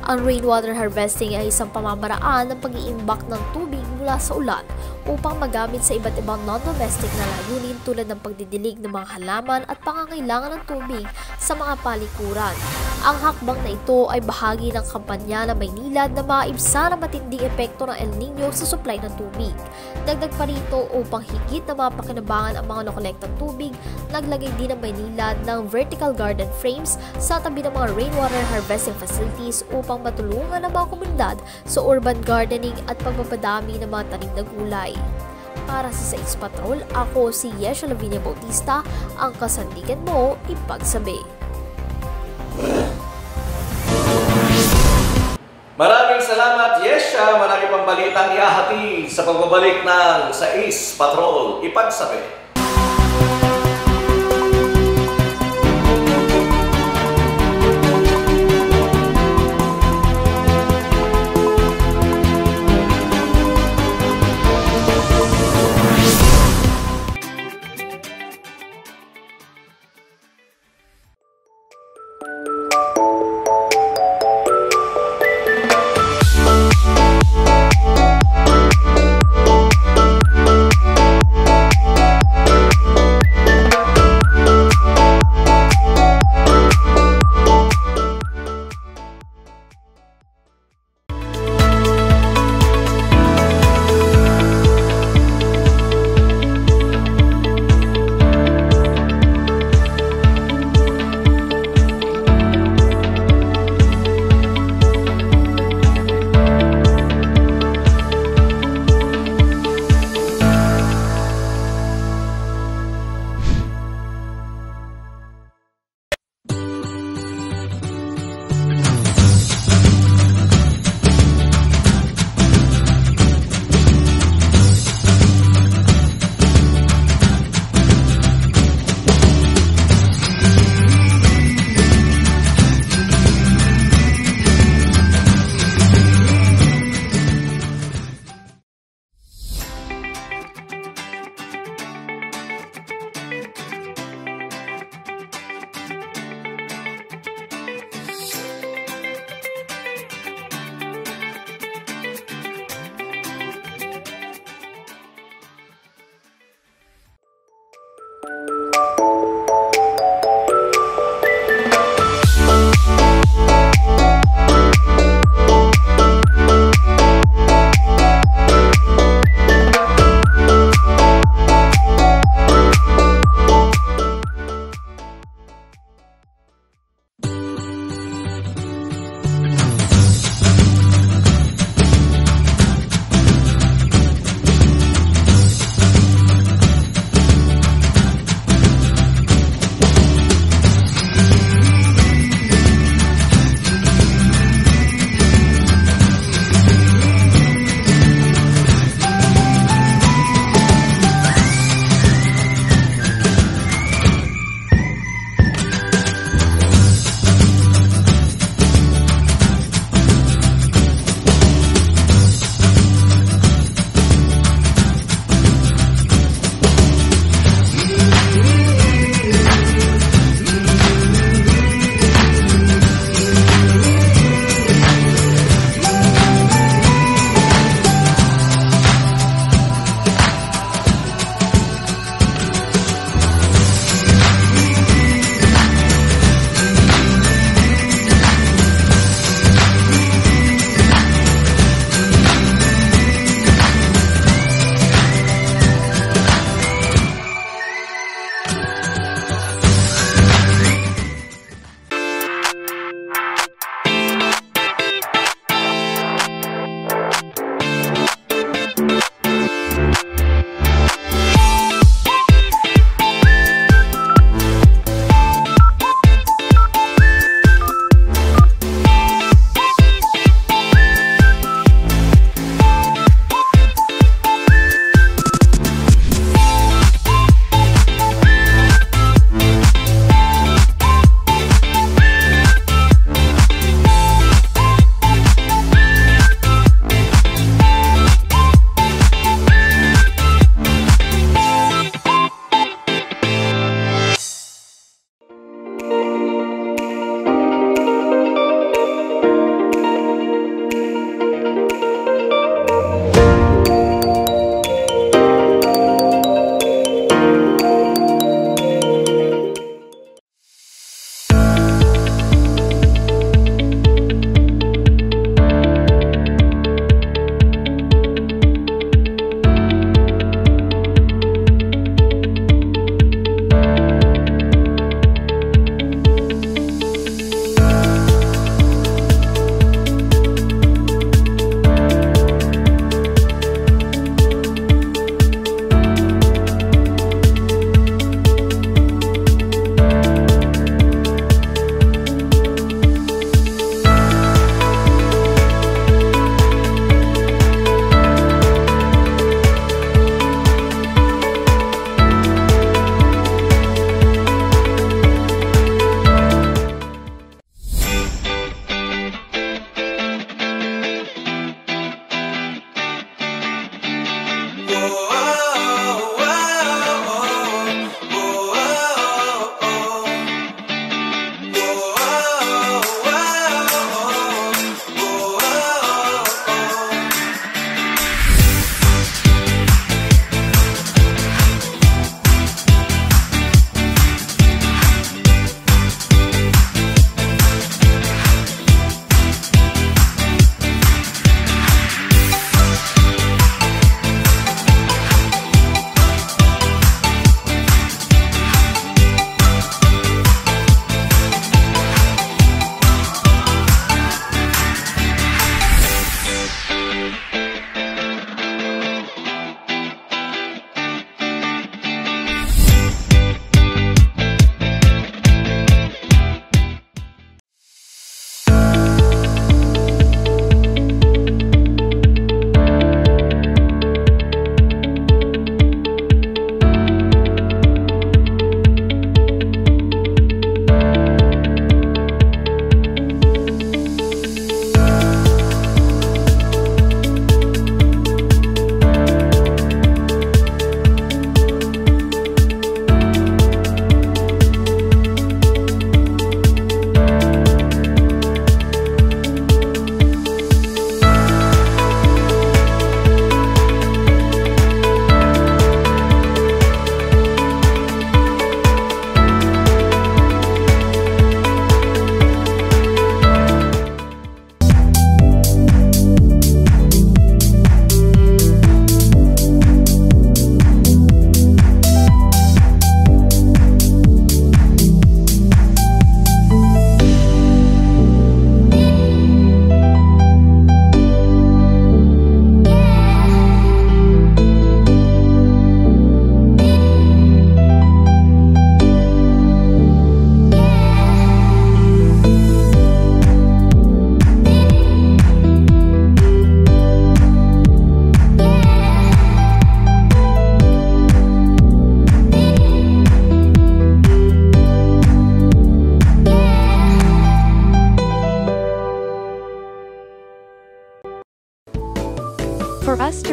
Ang rainwater harvesting ay isang pamamaraan ng pag-iimbak ng tubig mula sa ulan upang magamit sa iba't ibang non-domestic na layunin tulad ng pagdidilig ng mga halaman at pangangailangan ng tubig sa mga palikuran. Ang hakbang na ito ay bahagi ng kampanya ng Maynilad na maibsan ang matinding epekto ng El Nino sa supply ng tubig. Dagdag pa rito, upang higit na mapakinabangan ang mga nakolektang tubig, naglagay din ang Maynilad ng vertical garden frames sa tabi ng mga rainwater harvesting facilities upang matulungan ang mga komunidad sa urban gardening at pagpapadami ng mga tanim na gulay. Para sa 6 Patrol, ako si Yesha Lavinia Bautista, ang kasandigan mo, ipagsabi.
Maraming salamat, Yesha. Marami pang balitang iahati sa pagbabalik ng 6 Patrol, ipagsabi.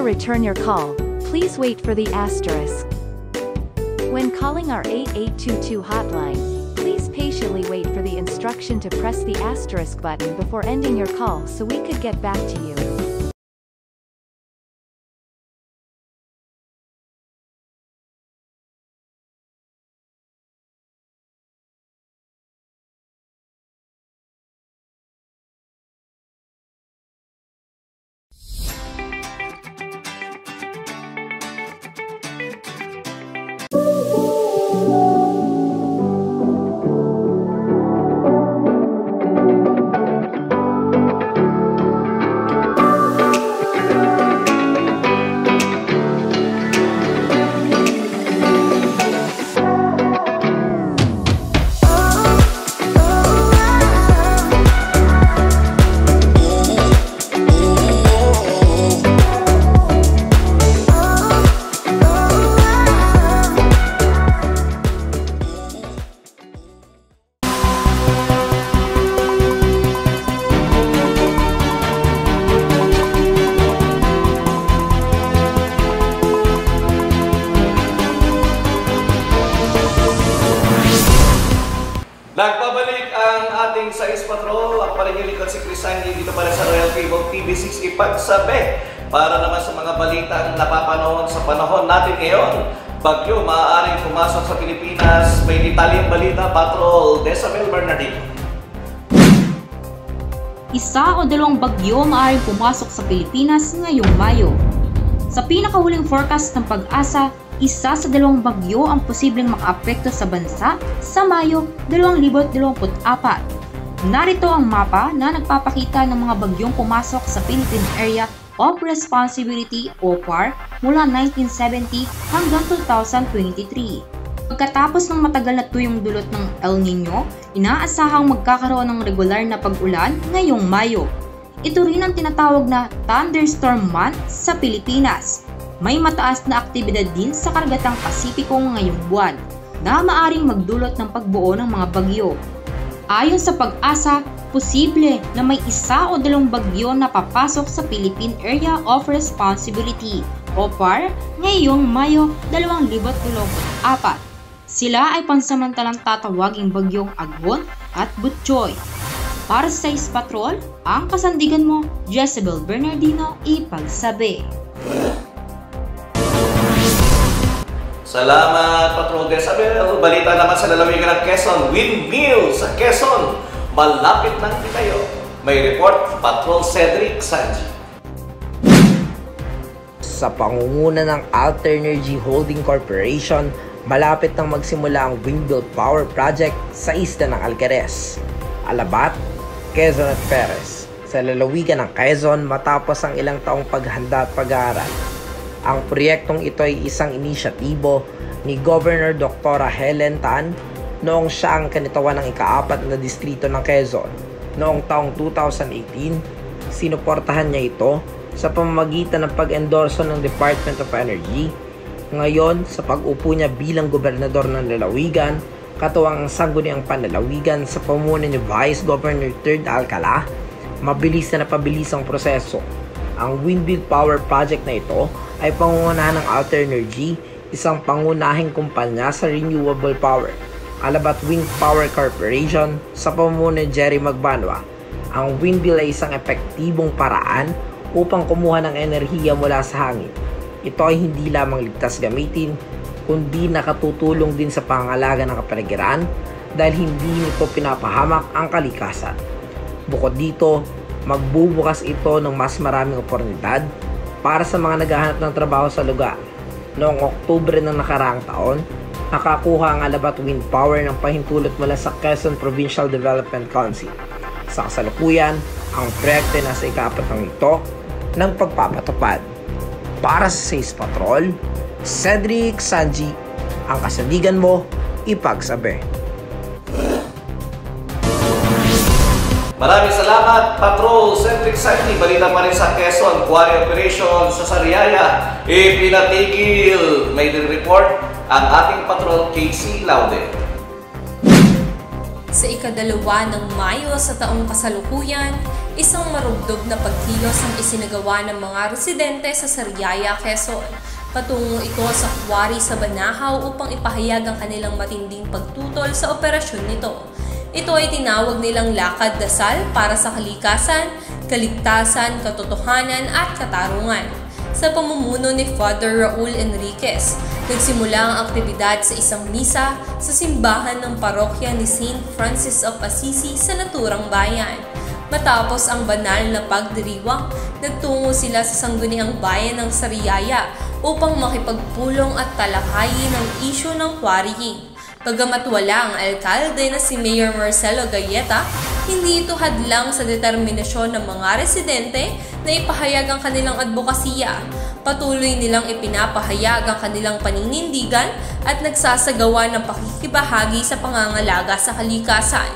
to return your call, please wait for the asterisk. When calling our 8822 hotline, please patiently wait for the instruction to press the asterisk button before ending your call so we could get back to you.
Nagbabalik ang ating Sais Patrol. Ako pa rin yung likod si Chris Sanji dito para sa Royal Cable TV6 ipagsabi para naman sa mga balitang napapanahon sa panahon natin ngayon. Bagyo maaaring pumasok sa Pilipinas. May detalyeng balita, Patrol Desabel Bernardino.
Isa o dalawang bagyo maaaring pumasok sa Pilipinas ngayong Mayo. Sa pinakahuling forecast ng Pag-asa, isa sa dalawang bagyo ang posibleng makaapekto sa bansa sa Mayo 2024. Narito ang mapa na nagpapakita ng mga bagyong pumasok sa Philippine Area of Responsibility o PAR mula 1970 hanggang 2023. Pagkatapos ng matagal na tuyong dulot ng El Nino, inaasahang magkakaroon ng regular na pag-ulan ngayong Mayo. Ito rin ang tinatawag na thunderstorm month sa Pilipinas. May mataas na aktibidad din sa Karagatang Pasipiko ngayong buwan na maaring magdulot ng pagbuo ng mga bagyo. Ayon sa Pag-asa, posible na may isa o dalawang bagyo na papasok sa Philippine Area of Responsibility o PAR ngayong Mayo 2024. Sila ay pansamantalang tatawaging bagyong Agon at Butchoy. Para sa Sais Patrol, ang kasandigan mo, Jezebel Bernardino, ipagsabi.
Salamat, Patrol Desabel. Balita naman sa lalawigan ng Quezon. Windmill sa Quezon. Malapit ng Itayo. May report, Patrol Cedric Sanji.
Sa pangunguna ng Alternergy Holding Corporation, malapit nang magsimula ang windmill power project sa isla ng Alcares, Alabat, Quezon at Perez. Sa lalawigan ng Quezon matapos ang ilang taong paghanda at pag-aaral. Ang proyektong ito ay isang inisyatibo ni Governor Dr. Helen Tan noong siya ang kanitawan ng ika-4 na distrito ng Quezon. Noong taong 2018, sinuportahan niya ito sa pamamagitan ng pag-endorso ng Department of Energy. Ngayon, sa pag-upo niya bilang gobernador ng lalawigan, katuwang ang sangguniang panlalawigan sa pamuno ni Vice Governor 3rd Alcala, mabilis na napabilis ang proseso. Ang windmill power project na ito ay pangungunahan ng Alternergy, isang pangunahing kumpanya sa renewable power, Alabat Wind Power Corporation sa pamumuno ni Jerry Magbanwa. Ang windmill ay isang epektibong paraan upang kumuha ng enerhiya mula sa hangin. Ito ay hindi lamang ligtas gamitin, kundi nakatutulong din sa pangangalaga ng kapaligiran dahil hindi nito pinapahamak ang kalikasan. Bukod dito, magbubukas ito ng mas maraming oportunidad para sa mga naghahanap ng trabaho sa lugar. Noong Oktubre ng nakaraang taon, nakakuha ang Alabat Wind Power ng pahintulot mula sa Quezon Provincial Development Council. Sa kasalukuyan, ang proyekto ay nasa ika-4 ito ng pagpapatupad. Para sa Sais Patrol, Cedric Sanji, ang kasandigan mo, ipagsabi.
Maraming salamat, Patrol Cedric Sanji. Balita pa rin sa Quezon, quarry operation sa Sariaya ipinatigil. May report ang ating Patrol Casey Laude.
Sa ikadalawa ng Mayo sa taong kasalukuyan, isang marugdog na pagkilos ang isinagawa ng mga residente sa Sariaya, Quezon. Patungo ito sa Quarry sa Banahaw upang ipahayag ang kanilang matinding pagtutol sa operasyon nito. Ito ay tinawag nilang lakad dasal para sa kalikasan, kaligtasan, katotohanan at katarungan. Sa pamumuno ni Father Raul Enriquez, nagsimula ang aktibidad sa isang misa sa simbahan ng parokya ni St. Francis of Assisi sa naturang bayan. Matapos ang banal na pagdiriwang, nagtungo sila sa sangguniang bayan ng Sariaya upang makipagpulong at talakayin ang isyu ng quarrying. Bagamat wala ang alkalde na si Mayor Marcelo Galleta, hindi ito hadlang sa determinasyon ng mga residente na ipahayag ang kanilang advokasya. Patuloy nilang ipinapahayag ang kanilang paninindigan at nagsasagawa ng pakikibahagi sa pangangalaga sa kalikasan.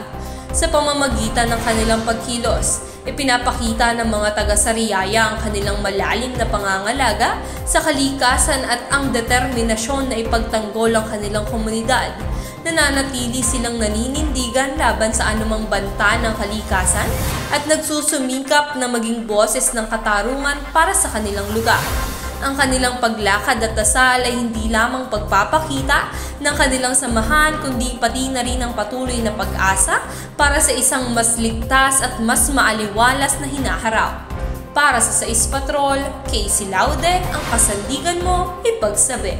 Sa pamamagitan ng kanilang pagkilos, ipinapakita ng mga taga-Sariaya ang kanilang malalim na pangangalaga sa kalikasan at ang determinasyon na ipagtanggol ang kanilang komunidad. Nananatili silang naninindigan laban sa anumang banta ng kalikasan at nagsusumikap na maging boses ng katarungan para sa kanilang lugar. Ang kanilang paglakad at dasal ay hindi lamang pagpapakita ng kanilang samahan kundi pati na rin ang patuloy na pag-asa para sa isang mas ligtas at mas maaliwalas na hinaharap. Para sa Sais Patrol, Casey Laude, ang kasandigan mo, ipagsabi.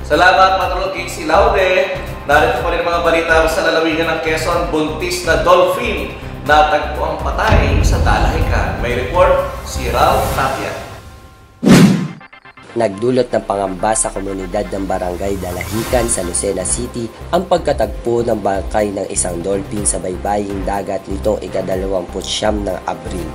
Salamat, Patrol Casey Laude. Narito pa rin mga balita sa lalawigan ng Quezon. Buntis na dolphin na tagpuang patay sa Dalahican. May report si Ralph Tapia.
Nagdulot ng pangamba sa komunidad ng Barangay Dalahican sa Lucena City ang pagkatagpo ng bangkay ng isang dolphin sa baybaying dagat nitong ika-29 ng Abril.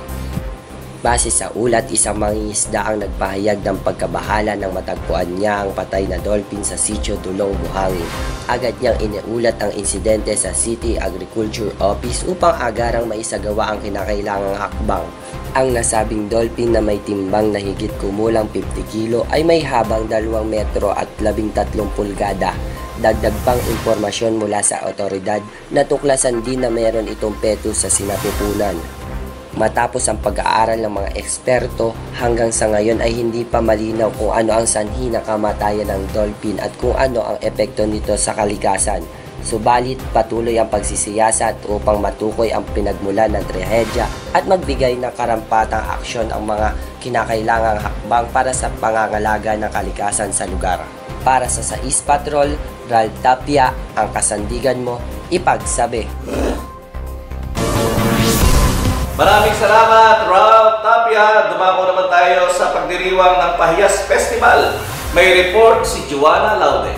Base sa ulat, isang mangingisda ang nagpahayag ng pagkabahala nang matagpuan niya ang patay na dolphin sa sitio Dulong, Buhangin. Agad niyang iniulat ang insidente sa City Agriculture Office upang agarang maisagawa ang kinakailangang hakbang. Ang nasabing dolphin na may timbang na higit kumulang 50 kilo ay may habang 2 metro at 13 pulgada. Dagdag pang impormasyon mula sa otoridad, natuklasan din na meron itong petus sa sinapupunan. Matapos ang pag-aaral ng mga eksperto, hanggang sa ngayon ay hindi pa malinaw kung ano ang sanhi ng kamatayan ng dolphin at kung ano ang epekto nito sa kalikasan. Subalit, patuloy ang pagsisiyasat upang matukoy ang pinagmulan ng trahedya at magbigay ng karampatang aksyon ang mga kinakailangang hakbang para sa pangangalaga ng kalikasan sa lugar. Para sa Sais Patrol, Ralph Tapia, ang kasandigan mo, ipagsabi.
Maraming salamat, Ralph Tapia. Dumako naman tayo sa pagdiriwang ng Pahiyas Festival. May report si Joanna Laude.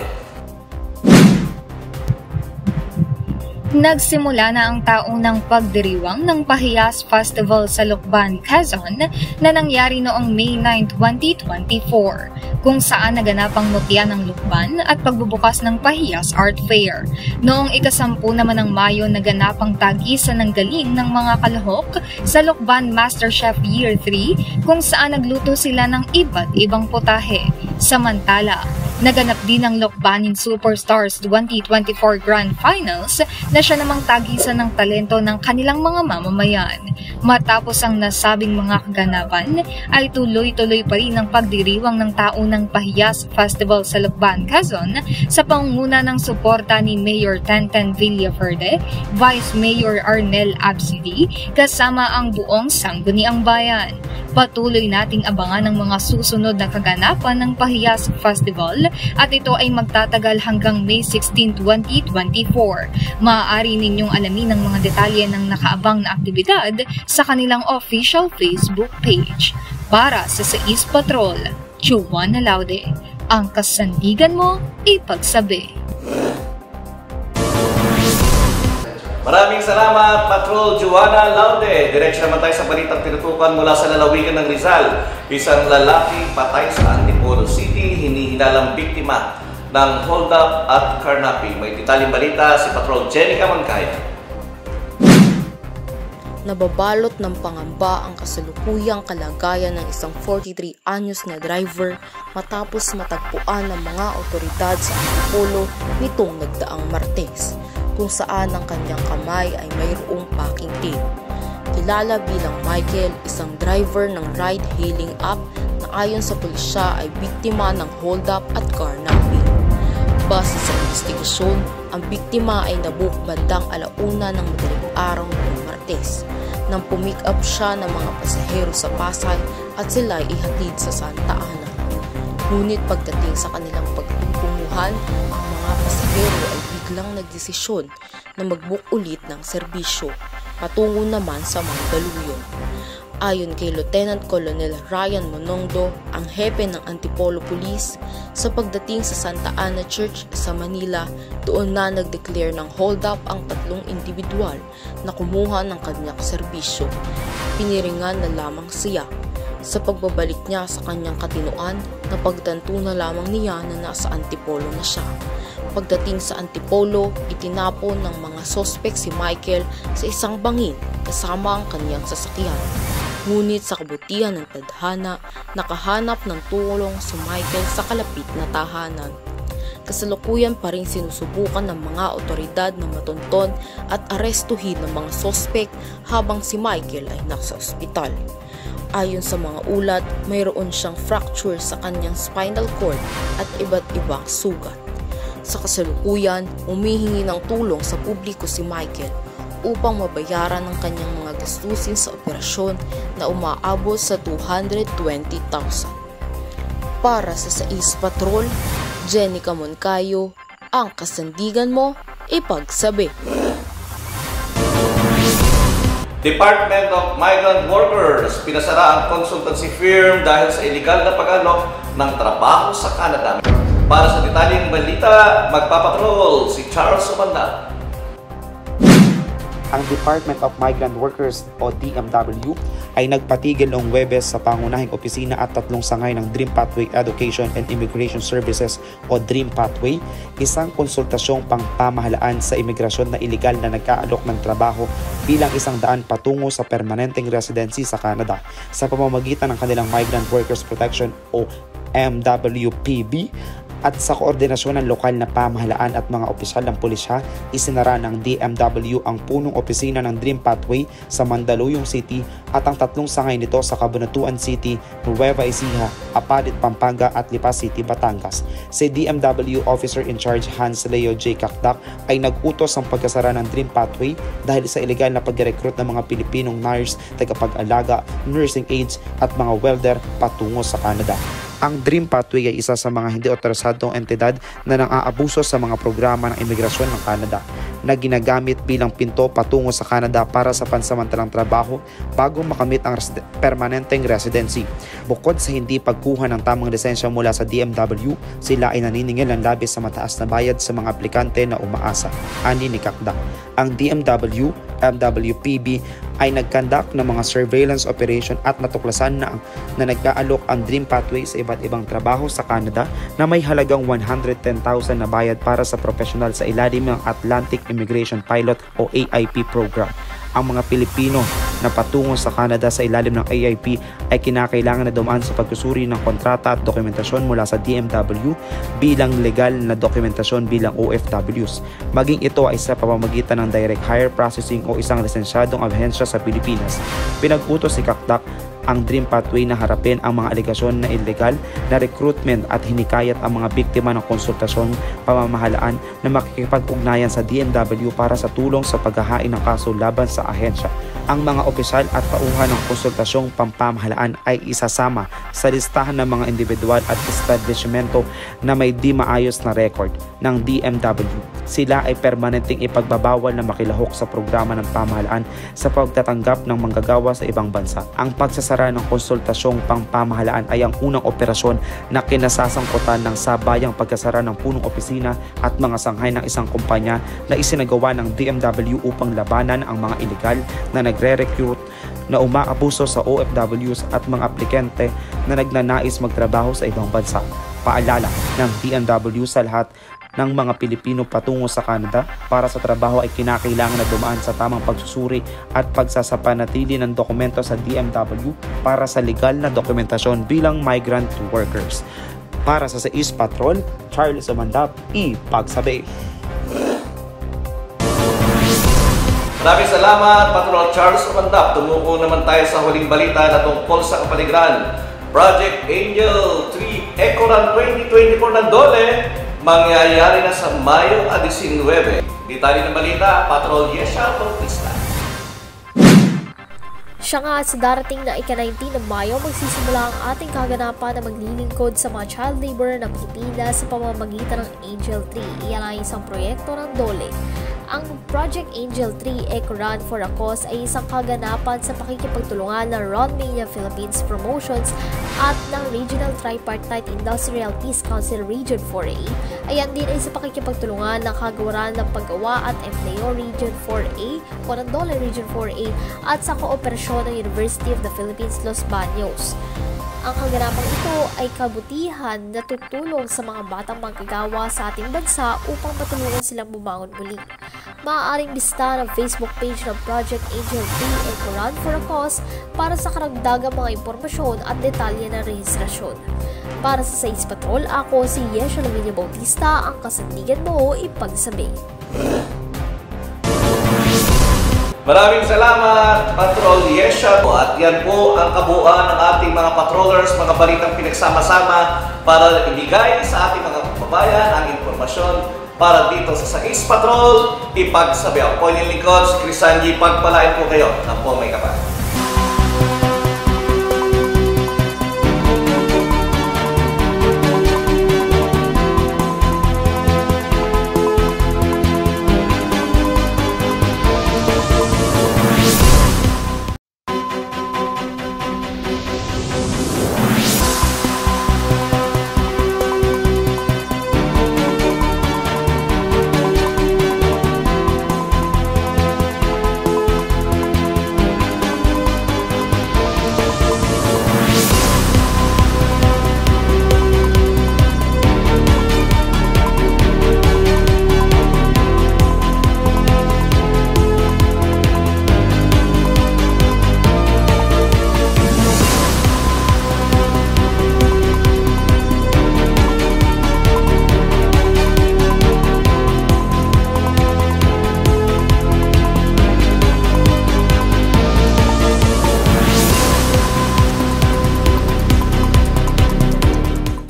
Nagsimula na ang taunang pagdiriwang ng Pahiyas Festival sa Lucban, Quezon na nangyari noong May 9, 2024, kung saan naganap ang mutya ng Lucban at pagbubukas ng Pahiyas Art Fair. Noong ika-10 naman ng Mayo, naganap ang tagisan ng galing ng mga kalahok sa Lucban MasterChef Year 3 kung saan nagluto sila ng iba't ibang putahe. Samantala, naganap din ang Lucbanin Superstars 2024 Grand Finals na siya namang tagisan ng talento ng kanilang mga mamamayan. Matapos ang nasabing mga kaganapan, ay tuloy-tuloy pa rin ang pagdiriwang ng taunang Pahiyas Festival sa Lucban, Quezon sa pangunguna ng suporta ni Mayor Tenten Villaverde, Vice Mayor Arnel Absidi, kasama ang buong sangguniang bayan. Patuloy nating abangan ang mga susunod na kaganapan ng Pahiyas Festival at ito ay magtatagal hanggang May 16, 2024. Maaari ninyong alamin ang mga detalye ng nakaabang na aktibidad sa kanilang official Facebook page. Para sa Sais Patrol, Joanna Laude, ang kasandigan mo, ipagsabi.
Maraming salamat, Patrol Joanna Laude. Diretso naman tayo sa balitang tinutukan mula sa lalawigan ng Rizal. Isang lalaki patay sa Antipolo City, hinihinalang biktima ng hold-up at carnapping. May detalyeng balita si Patrol Jenica Mancaya.
Nababalot ng pangamba ang kasalukuyang kalagayan ng isang 43 anyos na driver matapos matagpuan ng mga otoridad sa Antipolo nitong nagdaang Martes, kung saan ang kanyang kamay ay mayroong packing tape. Kilala bilang Michael, isang driver ng ride-hailing app na ayon sa pulisya ay biktima ng hold-up at carnapping. Base sa investigasyon, ang biktima ay nabook bandang 1:00 ng madaling araw ng Martes nang pumick up siya ng mga pasahero sa Pasay at sila ay ihatid sa Santa Ana. Ngunit pagdating sa kanilang pagtutulungan, ang mga pasahero ay biglang nagdesisyon na mag-book ulit ng serbisyo patungo naman sa Mandaluyong. Ayon kay Lieutenant Colonel Ryan Monongdo, ang hepe ng Antipolo Police, sa pagdating sa Santa Ana Church sa Manila, doon na nag-declare ng hold-up ang 3 individual na kumuha ng kanyang serbisyo. Piniringan na lamang siya. Sa pagbabalik niya sa kanyang katinoan, napagtanto na lamang niya na nasa Antipolo na siya. Pagdating sa Antipolo, itinapon ng mga sospek si Michael sa isang bangin kasama ang kanyang sasakyan. Ngunit sa kabutihan ng tadhana, nakahanap ng tulong si Michael sa kalapit na tahanan. Kasalukuyan pa rin sinusubukan ng mga otoridad na matunton at arestuhin ng mga sospek habang si Michael ay nasa ospital. Ayon sa mga ulat, mayroon siyang fracture sa kanyang spinal cord at iba't ibang sugat. Sa kasalukuyan, humihingi ng tulong sa publiko si Michael upang mabayaran ang kanyang mga gastusin sa operasyon na umaabot sa 220,000. Para sa Sais Patrol, Jenica Moncayo, ang kasandigan mo, ipagsabi.
Department of Migrant Workers, pinasara ang consultancy firm dahil sa illegal na pag-alok ng trabaho sa Canada. Para sa detalyeng balita, magpapatrol si Charles Umanda.
Ang Department of Migrant Workers o DMW ay nagpatigil noong Huwebes sa pangunahing opisina at 3 sangay ng Dream Pathway Education and Immigration Services o Dream Pathway, isang konsultasyong pangpamahalaan sa imigrasyon na iligal na nagkaalok ng trabaho bilang isang daan patungo sa permanenteng residency sa Canada sa pamamagitan ng kanilang Migrant Workers Protection o MWPB. At sa koordinasyon ng lokal na pamahalaan at mga opisyal ng pulisya, isinara ng DMW ang punong opisina ng Dream Pathway sa Mandaluyong City at ang 3 sangay nito sa Cabanatuan City, Nueva Ecija, Apalit, Pampanga at Lipa City, Batangas. Si DMW Officer in Charge Hans Leo J. Kakdak ay nag-utos ang pagkasara ng Dream Pathway dahil sa illegal na pag-recruit ng mga Pilipinong nurse, tagapag-alaga, nursing aides at mga welder patungo sa Canada. Ang Dream Pathway ay isa sa mga hindi otorisadong entidad na nang-aabuso sa mga programa ng imigrasyon ng Canada na ginagamit bilang pinto patungo sa Canada para sa pansamantalang trabaho bago makamit ang permanenteng residency. Bukod sa hindi pagkuha ng tamang lisensya mula sa DMW, sila ay naniningil ng labis sa mataas na bayad sa mga aplikante na umaasa. Ani ni Kakdak. Ang DMW, MWPB ay nagkandak ng mga surveillance operation at natuklasan na nagkaalok ang Dream Pathway sa iba't ibang trabaho sa Canada na may halagang 110,000 na bayad para sa profesional sa ilalim ng Atlantic Immigration Pilot o AIP program. Ang mga Pilipino na patungo sa Canada sa ilalim ng AIP ay kinakailangan na dumaan sa pagsusuri ng kontrata at dokumentasyon mula sa DMW bilang legal na dokumentasyon bilang OFWs. Maging ito ay sa pamamagitan ng direct hire processing o isang lisensyadong ahensya sa Pilipinas. Pinag-utos si Kakdak ang Dream Pathway na harapin ang mga alegasyon na illegal na recruitment at hinikayat ang mga biktima ng konsultasyong pamamahalaan na makikipag-ugnayan sa DMW para sa tulong sa paghahain ng kaso laban sa ahensya. Ang mga opisyal at tauhan ng konsultasyong pampamahalaan ay isasama sa listahan ng mga individual at establishmento na may di maayos na record ng DMW. Sila ay permanenteng ipagbabawal na makilahok sa programa ng pamahalaan sa pagtatanggap ng manggagawa sa ibang bansa. Ang pagsasara ng konsultasyong pampamahalaan ay ang unang operasyon na kinasasangkutan ng sabayang pagkasara ng punong opisina at mga sanghay ng isang kumpanya na isinagawa ng DMW upang labanan ang mga iligal na nagre-recruit na umaabuso sa OFWs at mga aplikante na nagnanais magtrabaho sa ibang bansa. Paalala ng DMW sa lahat, ng mga Pilipino patungo sa Canada para sa trabaho ay kinakailangan na dumaan sa tamang pagsusuri at pagsasapanatili ng dokumento sa DMW para sa legal na dokumentasyon bilang migrant workers. Para sa East Patrol, Charles Amandap, ipagsabi.
Maraming salamat, Patrol Charles Amandap. Tumuko naman tayo sa huling balita na tungkol sa kapaligiran. Project Angel 3 Eco Run 2024 ng Dole mangyayari na sa Mayo 19. Detalye ng balita, Patrol Yesha Bautista.
Siya nga sa darating na ika-19 ng Mayo, magsisimula ang ating kaganapan na maglilingkod sa mga child labor ng Pilipinas sa pamamagitan ng Angel 3. Iyan ay isang proyekto ng Dole. Ang Project Angel 3 Eco Run for a Cause ay isang kaganapan sa pakikipagtulungan ng Runmania Philippines Promotions at ng Regional Tripartite Industrial Peace Council Region 4A. Ayan din ay sa pakikipagtulungan ng Kagawaran ng Paggawa at Empleo Region 4A o ng Dole Region 4A at sa kooperasyon ng University of the Philippines Los Baños. Ang kaganapang ito ay kabutihan na tutulong sa mga batang manggagawa sa ating bansa upang matulungan silang bumangon muli. Maaaring bisita ng Facebook page ng Project Angel 3 Eco Run for a Cause para sa karagdagang mga impormasyon at detalye ng rehistrasyon. Para sa East Patrol, ako si Yesha Bautista, ang kasandigan mo ipagsabi.
Maraming salamat, Patrol Yesha. At yan po ang kabuuan ng ating mga patrollers, mga balitang pinagsama-sama para ibigay sa ating mga kababayan ang impormasyon para dito sa East Patrol. Ipagsabi ako po inyong lingkod, si Chris Sanji, pagpalain po kayo ng po may kapal.